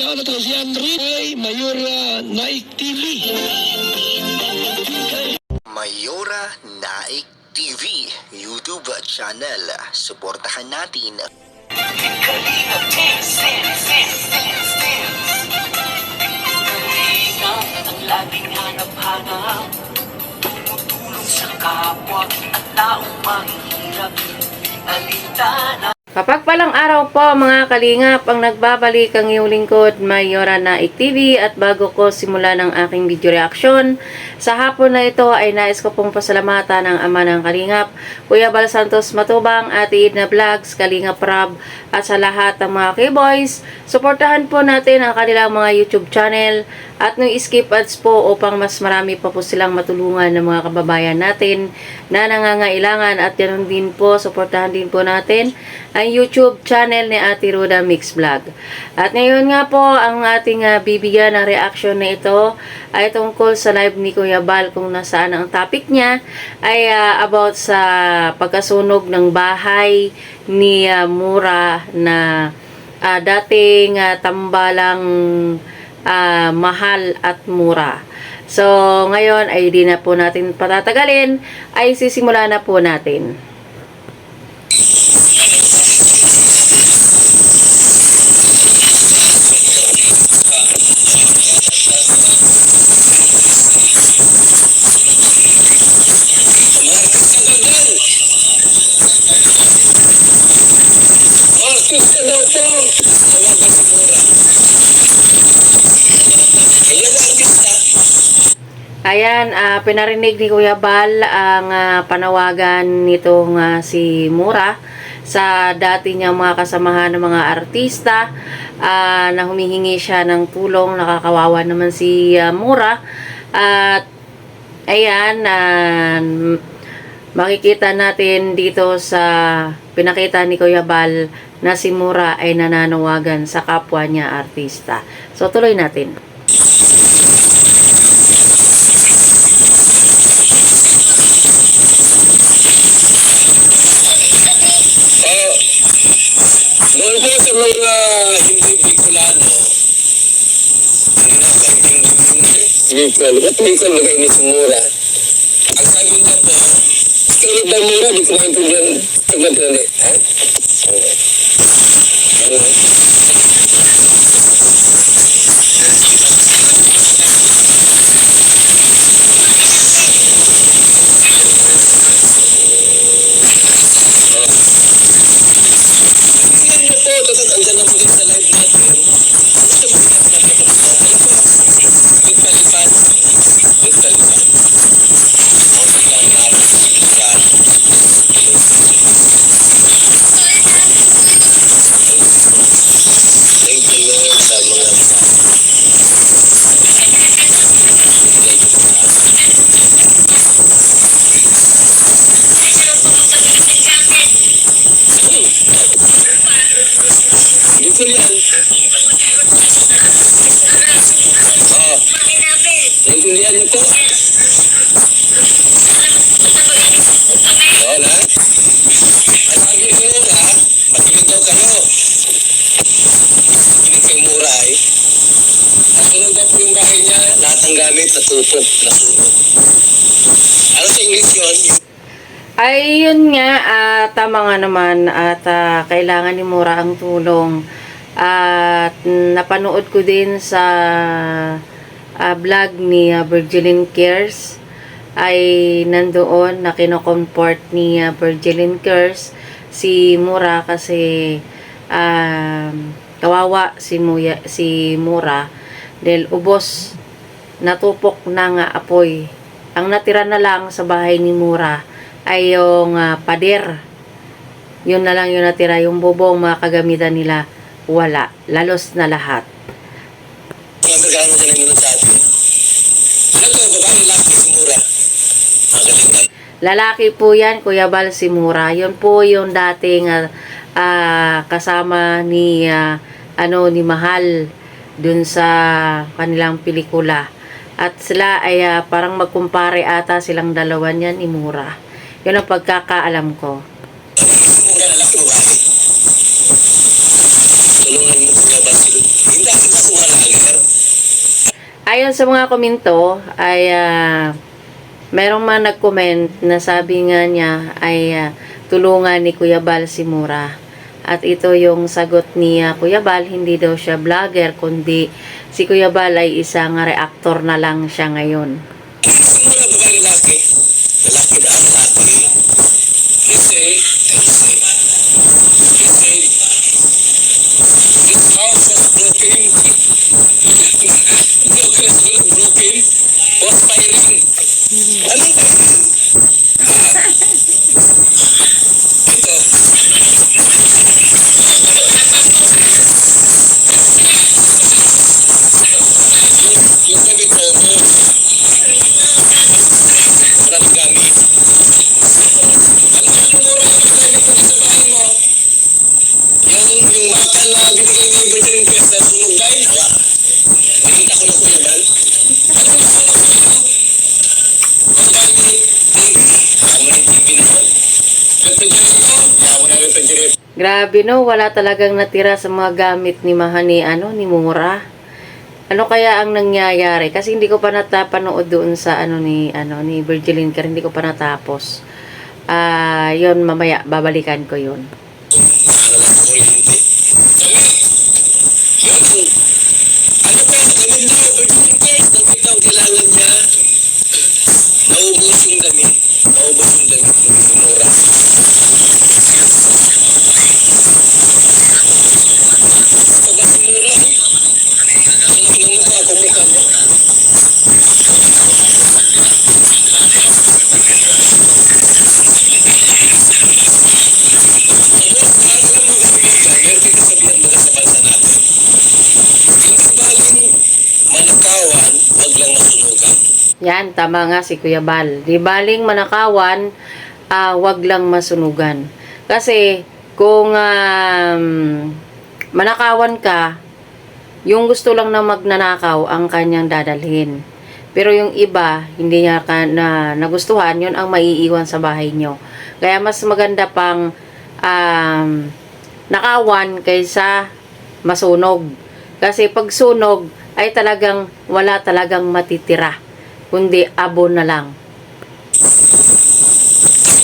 Siya na to si Andre Mayora Naik TV. Mayora Naik TV YouTube channel. Suportahan natin. Kalingap ang laging hanap-hanap, tumutulong sa kapwa at taong mahihirap. Alintana. Papagpalang araw po mga kalingap, ang nagbabalik ang iyong lingkod Mayora Naik TV. At bago ko simula ng aking video reaction sa hapon na ito ay nais ko pong pasalamatan ang ama ng kalingap, Kuya Bal Santos Matubang, Ate Edna Vlogs, Kalingap Rab, at sa lahat ng mga K-Boys. Suportahan po natin ang kanilang mga YouTube channel at no skip ads po upang mas marami pa po silang matulungan ng mga kababayan natin na nangangailangan. At yan din po, suportahan din po natin ang YouTube channel ni Ate Roda Mix Vlog. At ngayon nga po, ang ating bibigyan ng reaction na ito ay tungkol sa live ni Kuya Bal, kung nasaan ang topic niya ay about sa pagkasunog ng bahay ni Mura na dating tambalang Mahal at Mura. So, ngayon ay di na po natin patatagalin, ay sisimula na po natin. Ayan, pinarinig ni Kuya Bal ang panawagan nitong si Mura sa dati niyang mga kasamahan ng mga artista, na humihingi siya ng tulong. Nakakawawa naman si Mura. At ayan, makikita natin dito sa pinakita ni Kuya Bal na si Mura ay nananawagan sa kapwa niya artista. So tuloy natin. Doon po sa mga hindi Bicolano, Bicol, ba't Bicol magaini sa Mura? Ang sabi niya po, tulad ng Mura, di ko maintindihan pagmantali. Ha? Ano? Andyan na po din sa live natin. Lipat-lipat. Lipat-lipat. Okay lang natin. Yan. Thank you Lord sa mga dito yan. Naintindihan niyo po? Oo na? Ang sabi ko Mura, makinig daw kayo. Makinig kay Mura ay. At sunod daw po yung bahay niya, lahat ng gamit natupok, nasunog. Ano sa English yun? Ay, yun nga, tama nga naman at kailangan ni Mura ang tulong. At napanood ko din sa vlog ni Virgilin Cares, ay nandoon na kino-comfort ni Virgilin Cares si Mura kasi kawawa si Mura dahil ubos, natupok na nga apoy. Ang natira na lang sa bahay ni Mura ay yung pader. Yun na lang yung natira. Yung bubong, mga kagamitan nila, wala. Lalos na lahat. Magkano dyan ang minun sa atin? Ano to, babae, lalaki, si Mura? Lalaki po yan, Kuya Bal, si Mura. Yun po yung dating kasama ni ni Mahal dun sa kanilang pelikula. At sila ay parang magkumpare ata silang dalawa niyan ni Mura. Yun ang pagkakaalam ko. Tulungan mo Kuya Bal. Hindi, Ayon sa mga komento ay merong man nag-comment na sabi nga niya ay tulungan ni Kuya Bal si Mura. At ito yung sagot ni Kuya Bal, hindi daw siya vlogger kundi si Kuya Bal ay isang reactor na lang siya ngayon. Simula ba kayo lalaki? Lalaki na ang lalaki. Kasi, this house was broken. Broken was firing. Anong firing? Ito. Yung gamit mo, maraming gamit. Alam mo, mura yung gamit mo sa bahay mo. Yung makal na binigay ni Virgin Quest na sunog dahil, nakita ko na Kuya Bal. Ano yung sunog mo? Ang dahil ni TV. Yawa na yung TV na yun. Refrigerator mo? Yawa na yung refrigerator. Grabe no, wala talagang natira sa mga gamit ni Mahani, ni Mura. Ano kaya ang nangyayari? Kasi hindi ko pa natapanood doon sa ni Virgilin Care, hindi ko pa natapos. Yon mamaya babalikan ko 'yon. Ano lang ako hindi. Yun. Ano pa yung damit niya? Virgin Care. Nakita ang kailangan niya. Naubos yung damit. Naubos yung damit ni Mura. Pagka si Mura, ang mukha ko mukha mo. Meron dito sabihan mga sa bansa natin. Hindi baling manakawan, wag lang masunugan. Yan, tama nga si Kuya Bal. Di baling manakawan, wag lang masunugan. Kasi kung manakawan ka, yung gusto lang na magnanakaw ang kanyang dadalhin. Pero yung iba, hindi niya na nagustuhan, yun ang maiiwan sa bahay nyo. Kaya mas maganda pang nakawan kaysa masunog. Kasi pag sunog, ay talagang wala talagang matitira. Kundi abo na lang.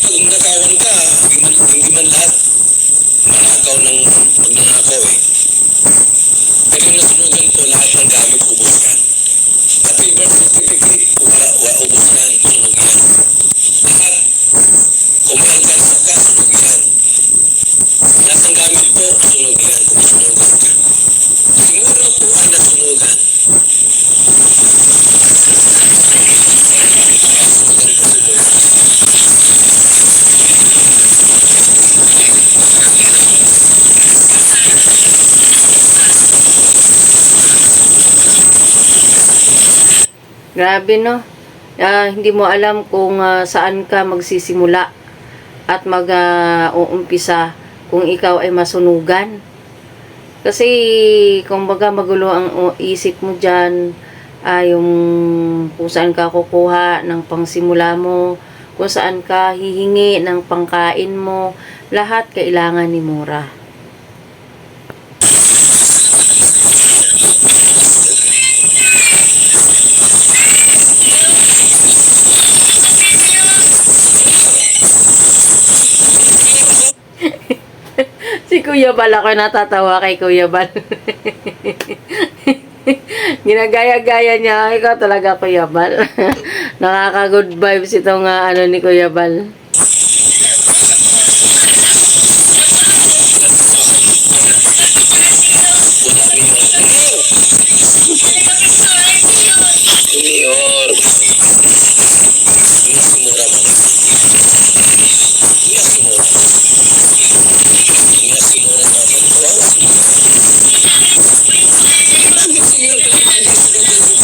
Pag nakawan ka, hindi man lahat manakaw ng magnanakaw eh. Pero yung nasunugan ko, lahat ng gamit ubos yan. Pati birth certificate, ubos yan, sunog yan. Lahat, kung may alkansa ka, sunog yan. Lahat ng gamit po, sunog yan, kung sunugan ka. Siguro po ay nasunugan. Nasunugan po si Mura. Grabe no. Hindi mo alam kung saan ka magsisimula at mag-uumpisa kung ikaw ay masunugan. Kasi kumbaga magulo ang isip mo dyan, yung kung saan ka kukuha ng pangsimula mo, kung saan ka hihingi ng pangkain mo, lahat kailangan ni Mura. Si Kuya Bal, ako natatawa kay Kuya Bal. Ginagaya-gaya niya. Ikaw talaga, Kuya Bal. Nakaka-good vibes itong ni Kuya Bal. Junior. Ini si Mura mo. Ini si Mura. Ini si Mura natin. Wow. Bakit si Mura talaga ang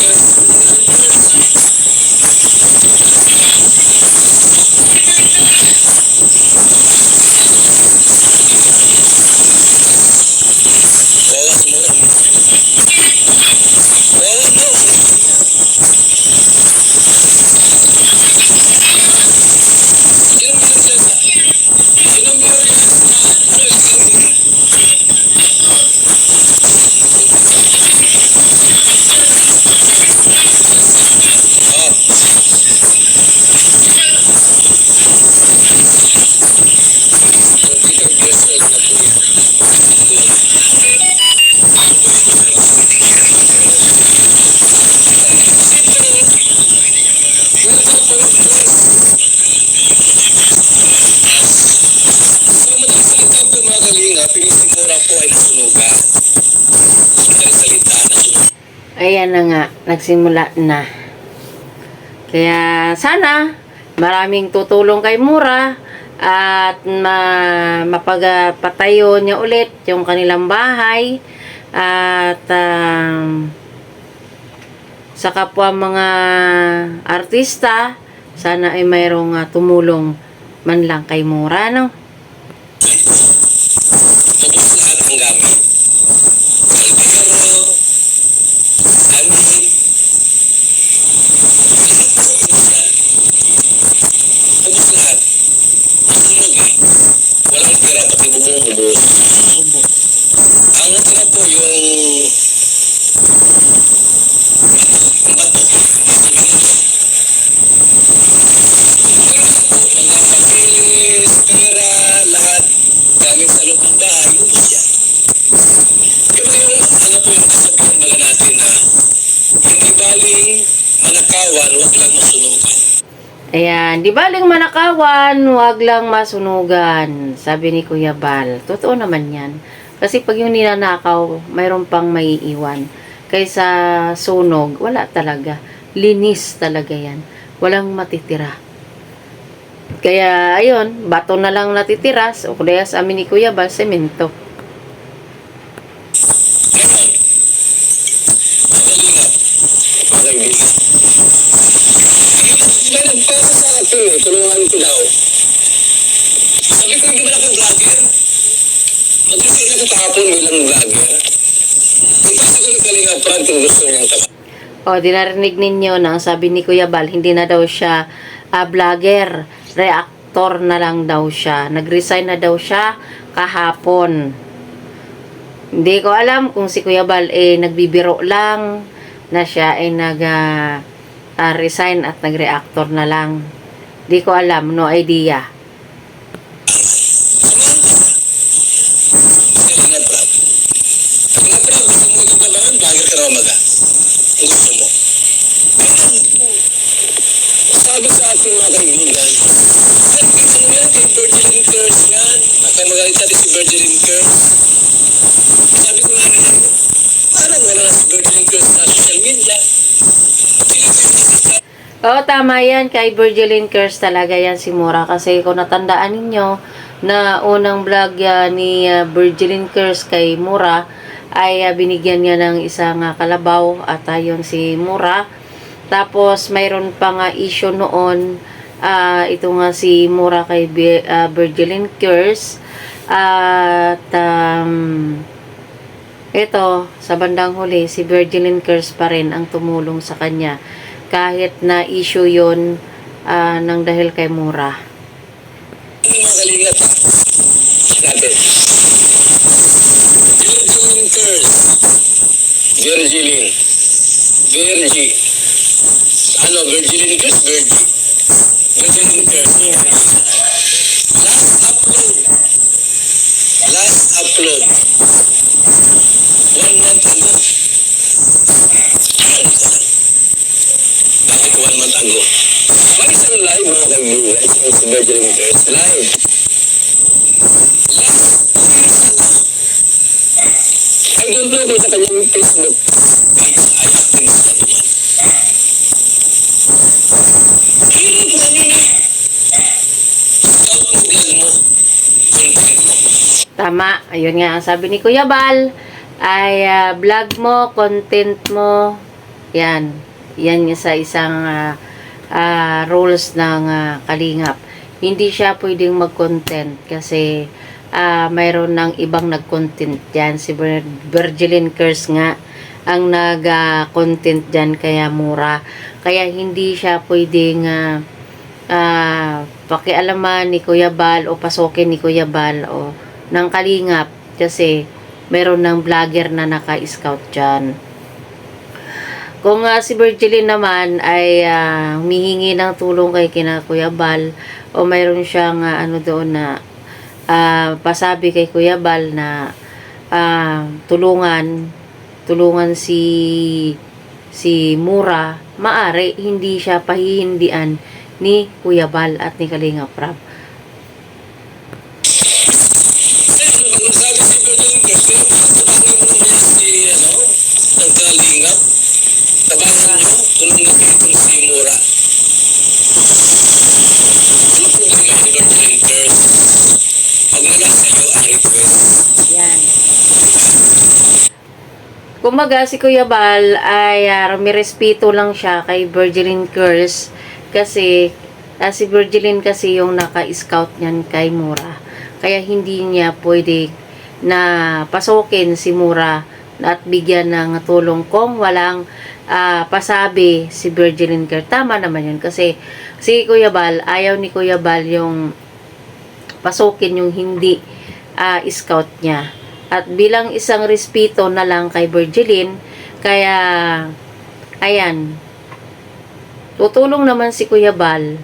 Ayan na nga, nagsimula na. Kaya sana maraming tutulong kay Mura at mapagpatayo niya ulit yung kanilang bahay at sa kapwa mga artista, sana ay mayroong tumulong man lang kay Mura, no? Ubus lahat ang gamit. Kaldero, damit, ubus lahat. Masunog eh. Walang tira, pati bumubos. Ang natira po yung bato. Mga papeles, pera, lahat gamit sa loob ng bahay, ubus yan. Pero yung ano po yung kasabihan baga natin na hindi baling manakawan, huwag lang masunugan. Ayan, di baling manakawan, wag lang masunugan, sabi ni Kuya Bal. Totoo naman yan. Kasi pag yung ninanakaw, mayroon pang maiiwan. Kaysa sunog, wala talaga. Linis talaga yan. Walang matitira. Kaya, ayun, bato na lang natitira. O kaya sa amin ni Kuya Bal, semento. Ngayon, magalingap. Magalingap. Diba nagpasa sa akin eh, tulungan ko daw. Sabi ko, hindi ba naka-vlogger? Mag-resign ako kahapon bilang vlogger. Ipasa ko ni Kalingap Brad kung gusto niyang taga. O, dinarinig ninyo na ang sabi ni Kuya Bal, hindi na daw siya vlogger. Reactor na lang daw siya. Nag-resign na daw siya kahapon. Hindi ko alam kung si Kuya Bal nagbibiro lang na siya resign at nag-reactor na lang. Hindi ko alam, no idea. Kalingap Brad. Kalingap Brad, gusto mo yung tabangan, vlogger ka raw maga. Kung gusto mo. Sabi sa ating mga kaibigan, ay, kita mo yan kay Virgilin Curse yan. Nakamagalit natin si Virgilin Curse. Sabi ko nga rin, parang wala na si Virgilin Curse sa social media. Oo, tama yan. Kay Virgilin Curse talaga yan si Mura. Kasi kung natandaan ninyo na unang vlog ni Virgilin Curse kay Mura ay binigyan niya ng isang kalabaw at ayun si Mura. Tapos mayroon pa nga issue noon ito nga si Mura kay Virgilin Curse at ito sa bandang huli si Virgilin Curse pa rin ang tumulong sa kanya kahit na issue yon ng dahil kay Mura. Mga kalingap natin. Virgilin Curse. Virgilin. Virgi. Ano, Virgilin Curse? Virgi. Virgilin Curse. Last upload. 1 month ago. Bakit 1 month ago? May isang live mga kaibigan. Isang si Virgilin Curse. Live. Last 2 years ago. I don't know kung sa kanyang Facebook page ay active sa kanya. Hirap na nila. Scout mo vlog mo. Content mo. Tama, ayun nga ang sabi ni Kuya Bal ay vlog mo, content mo. Yan. Yan yung sa isang rules ng Kalingap. Hindi siya pwedeng mag-content kasi mayroon ng ibang nag-content dyan. Si Virgilin Curse nga ang nag-content dyan kaya Mura. Kaya hindi siya pwedeng pakialaman ni Kuya Bal o pasukin ni Kuya Bal o ng Kalingap kasi mayroon ng vlogger na naka-scout dyan. Kung si Virgilin naman ay humihingi ng tulong kay kina Kuya Bal o mayroon siyang doon na pasabi kay Kuya Bal na tulungan si Mura, maari hindi siya pahihindian ni Kuya Bal at ni Kalingap Rab. Sabi si Virgilin Curse, sabi mo naman si, ang Kalingap, Kumbaga, si Kuya Bal ay may respeto lang siya kay Virgilin Curse kasi si Virgilin kasi yung naka-scout niyan kay Mura. Kaya hindi niya pwede na pasukin si Mura at bigyan ng tulong kung walang pasabi si Virgilin Curse. Tama naman yun kasi si Kuya Bal, ayaw ni Kuya Bal yung pasukin yung hindi scout niya. At bilang isang respeto na lang kay Virgilin, kaya, ayan, tutulong naman si Kuya Bal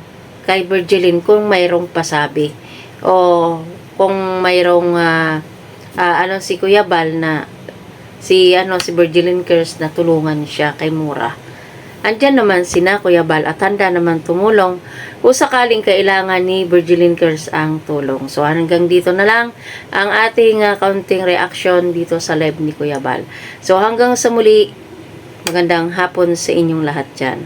kay Virgilin kung mayroong pasabi. O kung mayroong, si Kuya Bal na, si Virgilin Curse na tulungan siya kay Mura. Andyan naman sina Kuya Bal at handa naman tumulong kung sakaling kailangan ni Virgilin Curse ang tulong. So hanggang dito na lang ang ating kaunting reaction dito sa live ni Kuya Bal. So hanggang sa muli, magandang hapon sa inyong lahat dyan.